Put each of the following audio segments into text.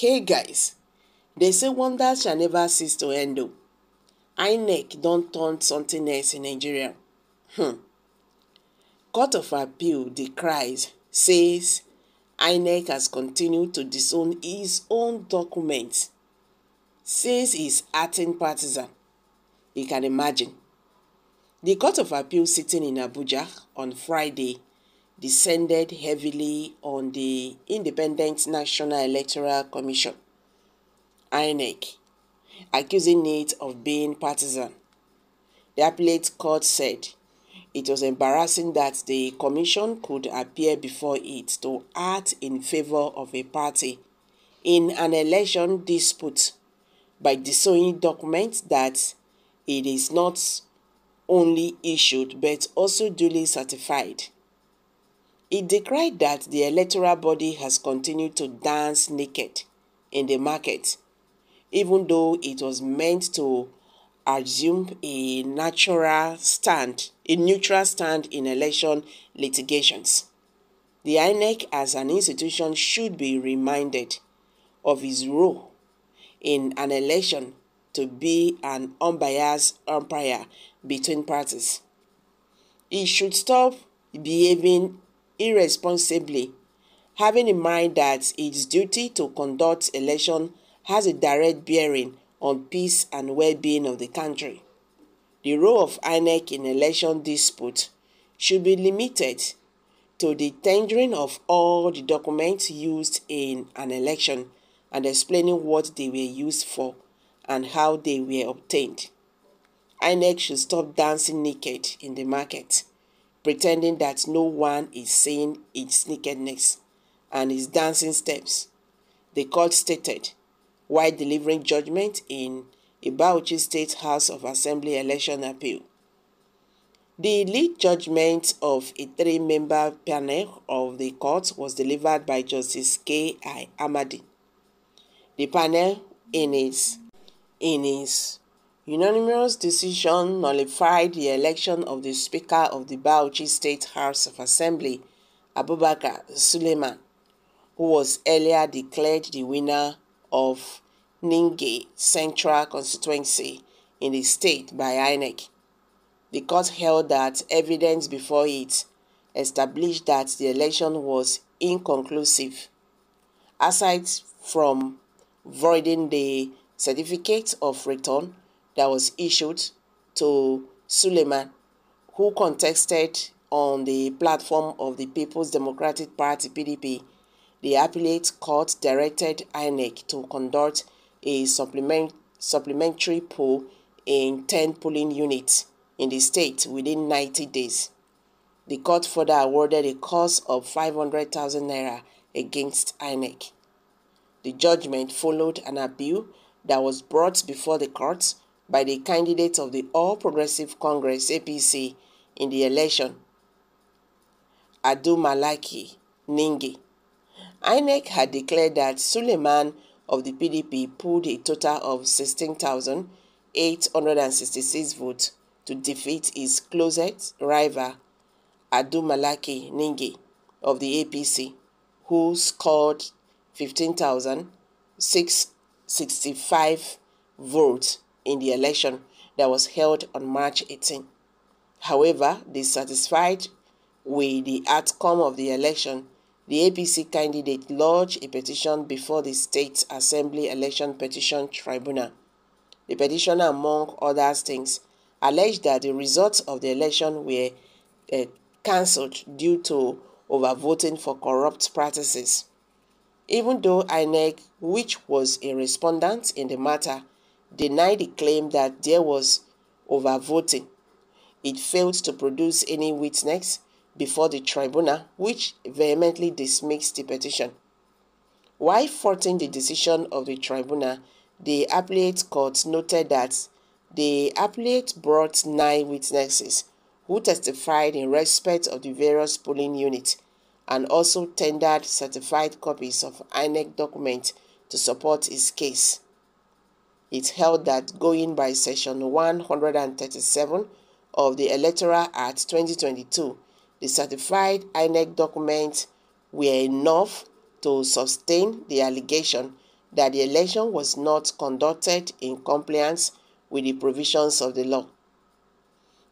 Hey guys, they say wonders shall never cease to end though. INEC don't turn something else in Nigeria. Court of Appeal decries, says INEC has continued to disown his own documents, says he's acting partisan. You can imagine. The Court of Appeal sitting in Abuja on Friday descended heavily on the Independent National Electoral Commission, INEC, accusing it of being partisan. The appellate court said it was embarrassing that the commission could appear before it to act in favor of a party in an election dispute by disowning documents that it is not only issued but also duly certified. It decried that the electoral body has continued to dance naked in the market, even though it was meant to assume a neutral stand in election litigations. The INEC as an institution should be reminded of its role in an election to be an unbiased umpire between parties. It should stop behaving irresponsibly, having in mind that its duty to conduct election has a direct bearing on peace and well-being of the country. The role of INEC in election dispute should be limited to the tendering of all the documents used in an election and explaining what they were used for and how they were obtained. INEC should stop dancing naked in the market, pretending that no one is seeing its nakedness and its dancing steps, the court stated, while delivering judgment in a Bauchi State House of Assembly election appeal. The lead judgment of a three-member panel of the court was delivered by Justice K.I. Amadi. The panel, in its unanimous decision, nullified the election of the Speaker of the Bauchi State House of Assembly, Abubakar Suleiman, who was earlier declared the winner of Ninge Central Constituency in the state by INEC. The court held that evidence before it established that the election was inconclusive, aside from voiding the certificate of return that was issued to Suleiman, who contested on the platform of the People's Democratic Party (PDP). The appellate court directed INEC to conduct a supplementary poll in 10 polling units in the state within 90 days. The court further awarded a cost of 500,000 naira against INEC. The judgment followed an appeal that was brought before the court by the candidate of the All Progressive Congress (APC) in the election, Adu Malaki Ningi. INEC had declared that Suleiman of the PDP pulled a total of 16,866 votes to defeat his closest rival, Adu Malaki Ningi of the APC, who scored 15,665 votes in the election that was held on March 18. However, dissatisfied with the outcome of the election, the APC candidate lodged a petition before the State Assembly Election Petition Tribunal. The petitioner, among other things, alleged that the results of the election were cancelled due to overvoting for corrupt practices. Even though INEC, which was a respondent in the matter, denied the claim that there was overvoting, it failed to produce any witness before the tribunal, which vehemently dismissed the petition. While faulting the decision of the tribunal, the appellate court noted that the appellate brought 9 witnesses who testified in respect of the various polling units and also tendered certified copies of INEC documents to support his case. It held that going by Section 137 of the Electoral Act 2022, the certified INEC documents were enough to sustain the allegation that the election was not conducted in compliance with the provisions of the law.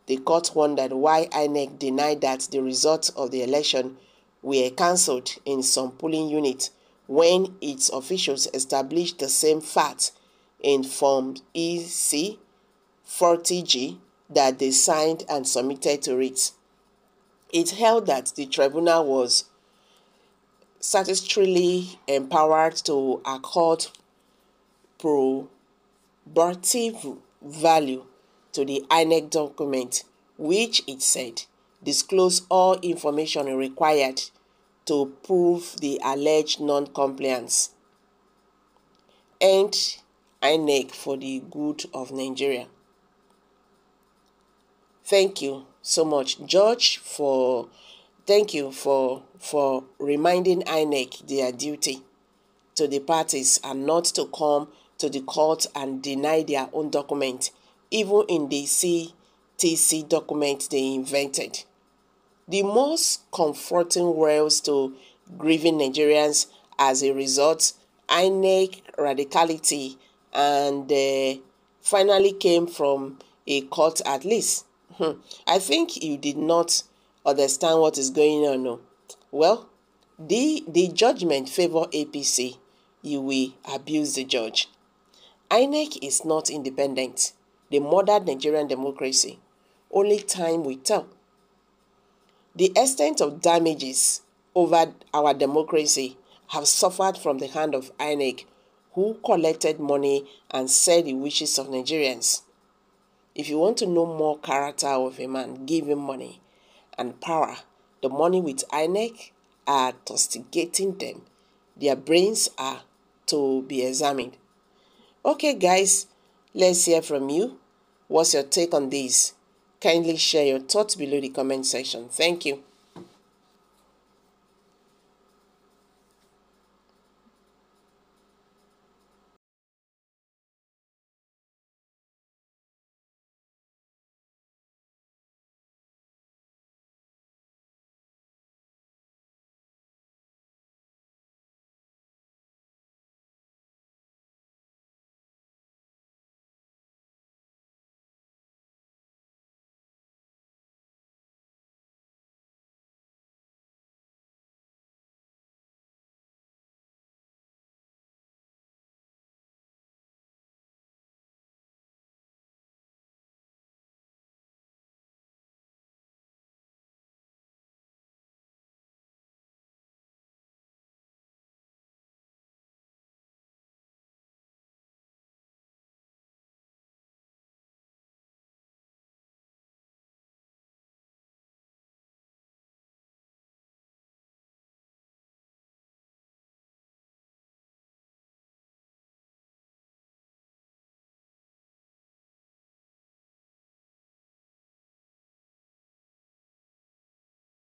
The court wondered why INEC denied that the results of the election were cancelled in some polling units when its officials established the same fact in Form EC 40G that they signed and submitted to it. It held that the tribunal was statutorily empowered to accord probative value to the INEC document, which it said disclose all information required to prove the alleged non-compliance. And INEC for the good of Nigeria. Thank you so much, George, thank you for reminding INEC their duty to the parties and not to come to the court and deny their own document, even in the CTC document they invented. The most comforting words to grieving Nigerians as a result, INEC radicality and finally came from a court at least. I think you did not understand what is going on. No. Well, the judgment favor APC. You will abuse the judge. INEC is not independent. They murdered Nigerian democracy. Only time will tell. The extent of damages over our democracy have suffered from the hand of INEC, who collected money and said the wishes of Nigerians. If you want to know more character of a man, give him money and power. The money with INEC are tostigating them. Their brains are to be examined. Okay, guys, let's hear from you. What's your take on this? Kindly share your thoughts below the comment section. Thank you.